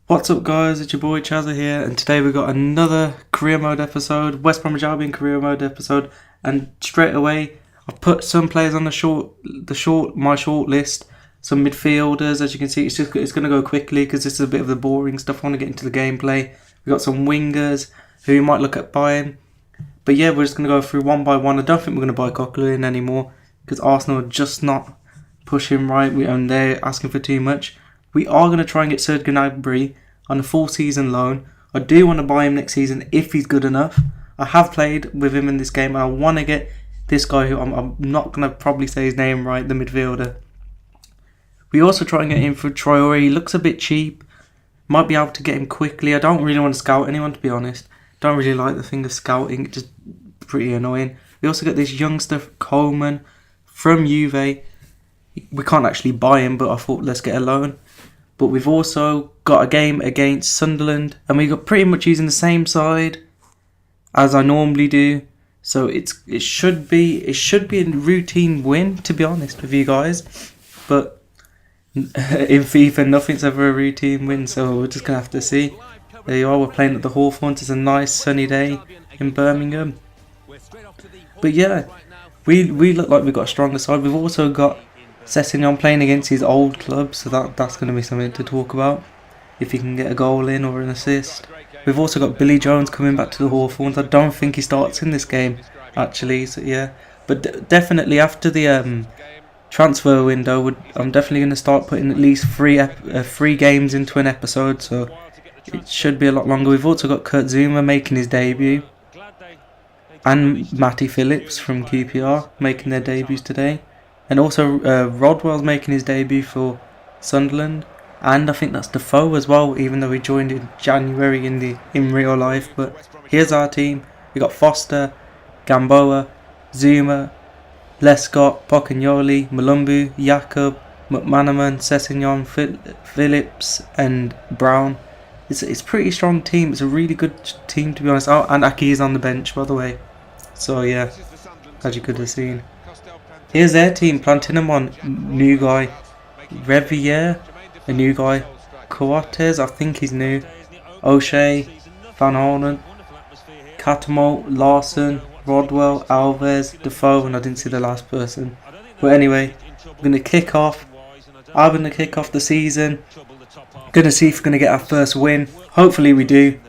What's up guys, it's your boy Chazza here, and today we got another career mode episode, West Bromwich Albion career mode episode, and straight away I've put some players on my short list, some midfielders. As you can see, it's going to go quickly because this is a bit of the boring stuff. I want to get into the gameplay. We got some wingers who you might look at buying, but yeah, we're just going to go through one by one. I don't think we're going to buy Coquelin anymore because Arsenal are just not pushing right, and they're asking for too much. We are going to try and get Serge Gnabry on a full season loan. I do want to buy him next season if he's good enough. I have played with him in this game and I want to get this guy who I'm not going to probably say his name right, the midfielder. We also try and get him for Traore. He looks a bit cheap. Might be able to get him quickly. I don't really want to scout anyone, to be honest. Don't really like the thing of scouting. It's just pretty annoying. We also got this youngster, Coleman, from Juve. We can't actually buy him, but I thought let's get a loan. But we've also got a game against Sunderland, and we got pretty much using the same side as I normally do. So it should be a routine win, to be honest with you guys. But in FIFA, nothing's ever a routine win, so we're just gonna have to see. There you are. We're playing at the Hawthorns. It's a nice sunny day in Birmingham. But yeah, we look like we've got a stronger side. We've also got Sessegnon playing against his old club, so that's going to be something to talk about, if he can get a goal in or an assist. We've also got Billy Jones coming back to the Hawthorns. I don't think he starts in this game, actually, so yeah. But definitely after the transfer window, I'm definitely going to start putting at least three games into an episode, so it should be a lot longer. We've also got Kurt Zouma making his debut, and Matty Phillips from QPR making their debuts today. And also Rodwell's making his debut for Sunderland, and I think that's Defoe as well, even though he joined in January in real life. But here's our team. We got Foster, Gamboa, Zouma, Lescott, Pocagnoli, Malumbu, Jakob, McManaman, Sessegnon, Phillips, and Brown. It's a pretty strong team. It's a really good team, to be honest. Oh, and Aki is on the bench, by the way. So yeah, as you could have seen. Here's their team: Plantinamon, new guy; Revier, a new guy; Coates, I think he's new; O'Shea, Van Hollen, Catamo, Larson, Rodwell, Alves, Defoe, and I didn't see the last person. But anyway, we're going to kick off. I'm going to kick off the season. Going to see if we're going to get our first win. Hopefully we do.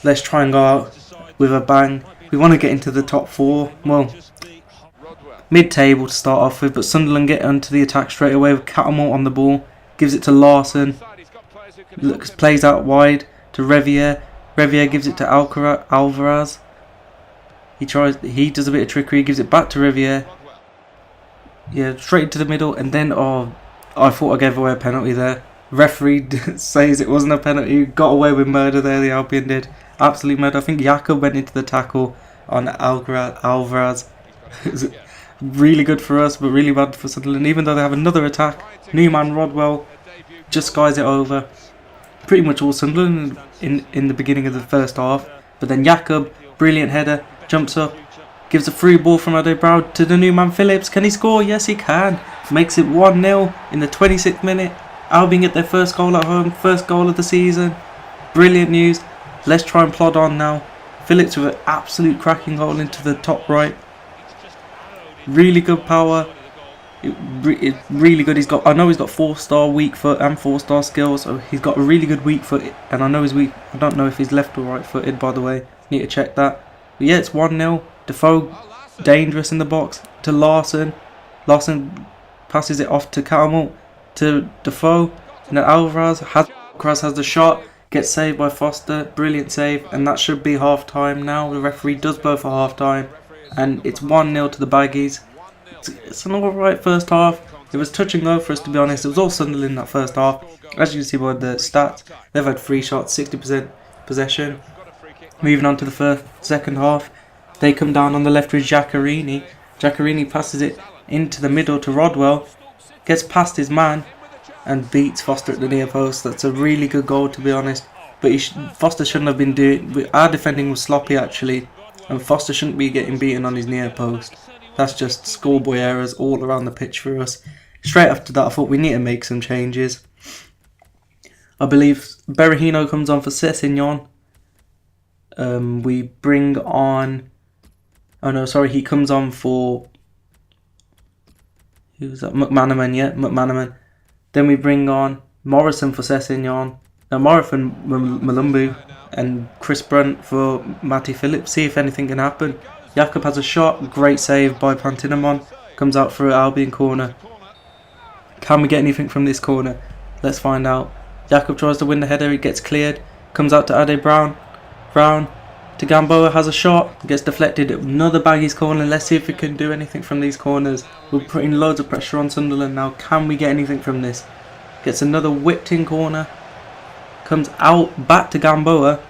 Let's try and go out with a bang. We want to get into the top four. Well, mid-table to start off with, but Sunderland get onto the attack straight away with Catamo on the ball. Gives it to Larson. Plays out wide to Revier. Revier gives it to Alvarez. He does a bit of trickery. Gives it back to Revier. Yeah, straight into the middle, and then I thought I gave away a penalty there. Referee says it wasn't a penalty. Got away with murder there. The Albion did absolute murder. I think Jakob went into the tackle on Alvarez. Really good for us, but really bad for Sunderland. Even though they have another attack, new man Rodwell just skies it over. Pretty much all Sunderland in the beginning of the first half. But then Jakob, brilliant header, jumps up, gives a free ball from Adebayo to the new man Phillips. Can he score? Yes, he can. Makes it 1-0 in the 26th minute. Albion get their first goal at home, first goal of the season. Brilliant news. Let's try and plod on now. Phillips with an absolute cracking goal into the top right. Really good power. It's really good. I know he's got 4-star weak foot and 4-star skills, so he's got a really good weak foot. And I know he's weak. I don't know if he's left or right footed, by the way. Need to check that. But yeah, it's 1-0. Defoe dangerous in the box to Larson. Larson passes it off to Catamo to Defoe. And then Alvarez has the shot. Gets saved by Foster. Brilliant save. And that should be half time now. The referee does blow for half time. And it's 1-0 to the Baggies. It's an alright first half. It was touch and go for us, to be honest. It was all Sunderland in that first half. As you can see by the stats, they've had 3 shots, 60% possession. Moving on to the second half, they come down on the left with Giaccherini. Giaccherini passes it into the middle to Rodwell. Gets past his man and beats Foster at the near post. That's a really good goal, to be honest. But Foster shouldn't have been doing... Our defending was sloppy, actually. And Foster shouldn't be getting beaten on his near post. That's just schoolboy errors all around the pitch for us. Straight after that, I thought we need to make some changes. I believe Berahino comes on for Sessegnon. We bring on... Oh no, sorry, he comes on for... Who's that? McManaman, yeah, McManaman. Then we bring on Morrison for Sessegnon. Now Morrison, Malumbu, and Chris Brunt for Matty Phillips. See if anything can happen. Jakob has a shot. Great save by Pantinamon. Comes out for an Albion corner. Can we get anything from this corner? Let's find out. Jakob tries to win the header. He gets cleared. Comes out to Ade Brown. Brown to Gamboa. Has a shot. Gets deflected. Another Baggies corner. Let's see if we can do anything from these corners. We're putting loads of pressure on Sunderland now. Can we get anything from this? Gets another whipped in corner. Comes out back to Gamboa.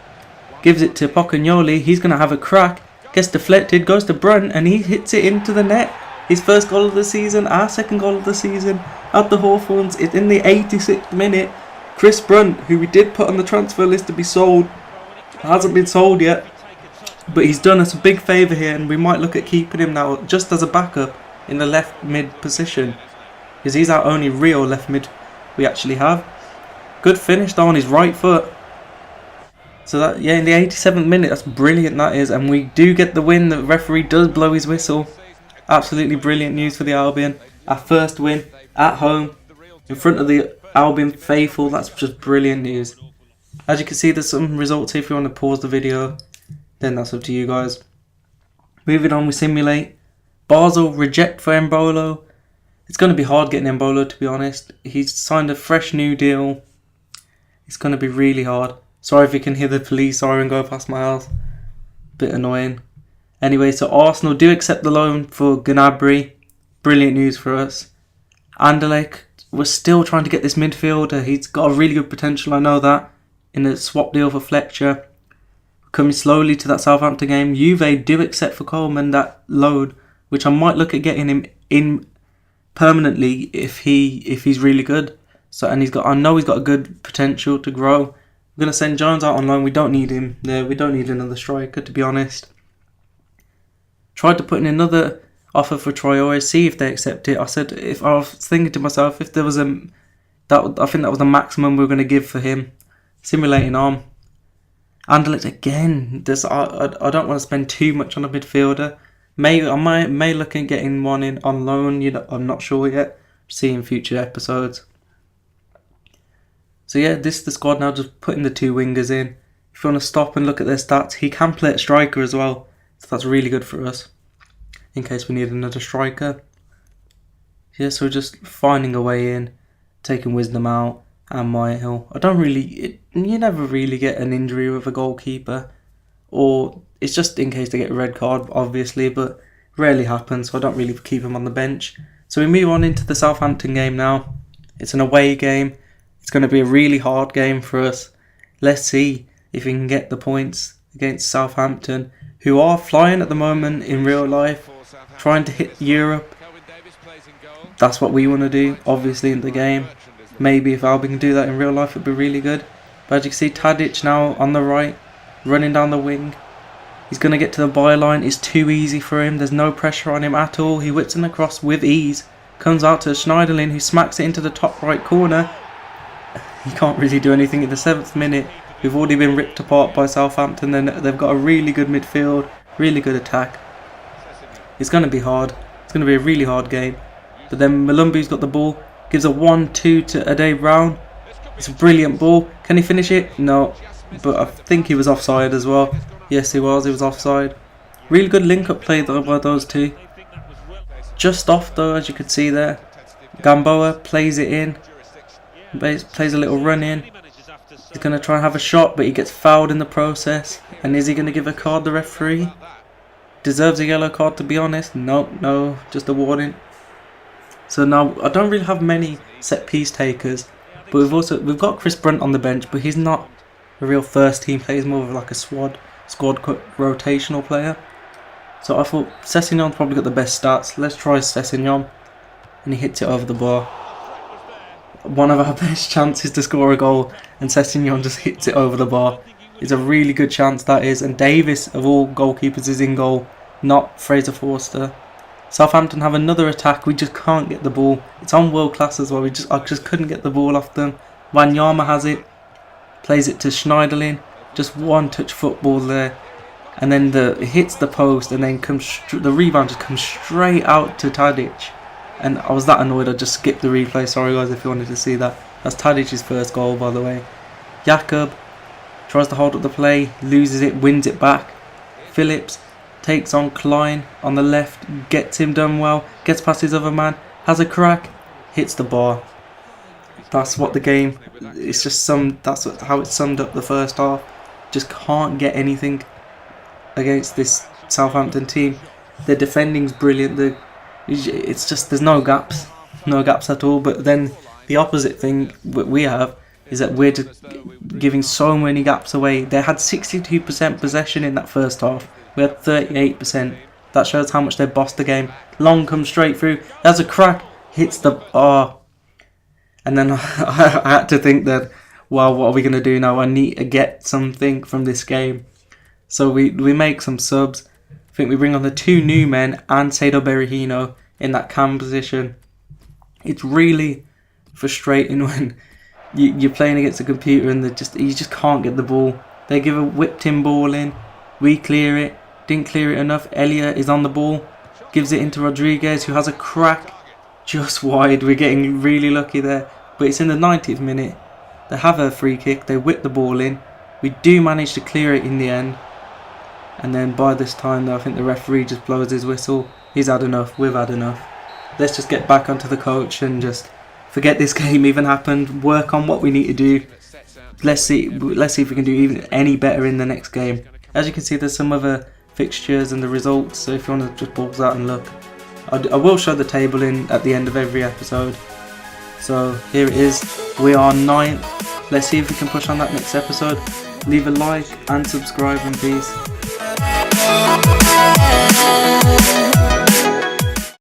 Gives it to Pocagnoli. He's going to have a crack. Gets deflected. Goes to Brunt. And he hits it into the net. His first goal of the season. Our second goal of the season. At the Hawthorns. It's in the 86th minute. Chris Brunt, who we did put on the transfer list to be sold, hasn't been sold yet. But he's done us a big favour here. And we might look at keeping him now just as a backup in the left mid position. Because he's our only real left mid we actually have. Good finish though on his right foot. So that, yeah, in the 87th minute, that's brilliant that is. And we do get the win. The referee does blow his whistle. Absolutely brilliant news for the Albion. Our first win at home in front of the Albion faithful. That's just brilliant news. As you can see, there's some results here. If you want to pause the video, then that's up to you guys. Moving on, we simulate. Basel reject for Embolo. It's going to be hard getting Embolo, to be honest. He's signed a fresh new deal. It's going to be really hard. Sorry if you can hear the police siren go past my house. Bit annoying. Anyway, so Arsenal do accept the loan for Gnabry. Brilliant news for us. Anderlecht, we're still trying to get this midfielder. He's got a really good potential, I know that. In a swap deal for Fletcher. Coming slowly to that Southampton game. Juve do accept for Coleman that loan, which I might look at getting him in permanently if he's really good. So, and I know he's got a good potential to grow. We're gonna send Jones out on loan. We don't need him there. We don't need another striker, to be honest. Tried to put in another offer for Traore, see if they accept it. I was thinking to myself, if there was I think that was the maximum we were gonna give for him. Simulating on. Anderlecht again. I don't want to spend too much on a midfielder. I may look at getting one in on loan. I'm not sure yet. See in future episodes. So yeah, this is the squad now. Just putting the two wingers in. If you want to stop and look at their stats, he can play at striker as well. So that's really good for us. In case we need another striker. Yeah, so we're just finding a way in. Taking Wisdom out. And Myhill. You never really get an injury with a goalkeeper. Or it's just in case they get a red card, obviously, but rarely happens, so I don't really keep him on the bench. So we move on into the Southampton game now. It's an away game. It's going to be a really hard game for us. Let's see if we can get the points against Southampton, who are flying at the moment in real life, trying to hit Europe. That's what we want to do, obviously, in the game. Maybe if Albion can do that in real life, it'd be really good. But as you can see, Tadic now on the right, running down the wing. He's going to get to the byline. It's too easy for him. There's no pressure on him at all. He whips it across with ease. Comes out to Schneiderlin, who smacks it into the top right corner. He can't really do anything in the 7th minute. We've already been ripped apart by Southampton. Then they've got a really good midfield, really good attack. It's going to be hard. It's going to be a really hard game. But then Malumbu's got the ball. Gives a 1-2 to Ade Brown. It's a brilliant ball. Can he finish it? No. But I think he was offside as well. Yes, he was. He was offside. Really good link-up play though by those two. Just off though, as you can see there. Gamboa plays it in. Plays a little run in. He's going to try and have a shot, but he gets fouled in the process. And is he going to give a card, the referee? Deserves a yellow card, to be honest. No, just a warning. So now, I don't really have many set-piece takers. But we've got Chris Brunt on the bench, but he's not a real first team player. He's more of like a squad rotational player. So I thought Sessegnon's probably got the best stats. Let's try Sessegnon. And he hits it over the bar. One of our best chances to score a goal, and Sessegnon just hits it over the bar. It's a really good chance, that is. And Davis, of all goalkeepers, is in goal, not Fraser Forster. Southampton have another attack. We just can't get the ball. It's on world class as well. I just couldn't get the ball off them. Wanyama has it, plays it to Schneiderlin. Just one touch football there, and then it hits the post, and then the rebound just comes straight out to Tadic. And I was that annoyed I just skipped the replay. Sorry guys if you wanted to see that. That's Tadic's first goal, by the way. Jakob tries to hold up the play, loses it, wins it back. Phillips takes on Klein on the left, gets him done well, gets past his other man, has a crack, hits the bar. That's what the game, it's just that's how it summed up the first half. Just can't get anything against this Southampton team. Their defending's brilliant. It's just, there's no gaps at all. But then the opposite thing we have is that we're just giving so many gaps away. They had 62% possession in that first half. We had 38%. That shows how much they bossed the game. Long comes straight through. There's a crack. Hits the bar. And then I had to think that, well, what are we going to do now? I need to get something from this game. So we make some subs. I think we bring on the 2 new men and Sado Berahino in that cam position. It's really frustrating when you're playing against a computer and you just can't get the ball. They give a whipped in ball in. We clear it. Didn't clear it enough. Elia is on the ball. Gives it into Rodriguez, who has a crack just wide. We're getting really lucky there. But it's in the 90th minute. They have a free kick. They whip the ball in. We do manage to clear it in the end. And then by this time, though, I think the referee just blows his whistle. He's had enough. We've had enough. Let's just get back onto the coach and just forget this game even happened. Work on what we need to do. Let's see if we can do even any better in the next game. As you can see, there's some other fixtures and the results. So if you want to just pause that and look, I will show the table at the end of every episode. So here it is. We are 9th. Let's see if we can push on that next episode. Leave a like and subscribe and peace.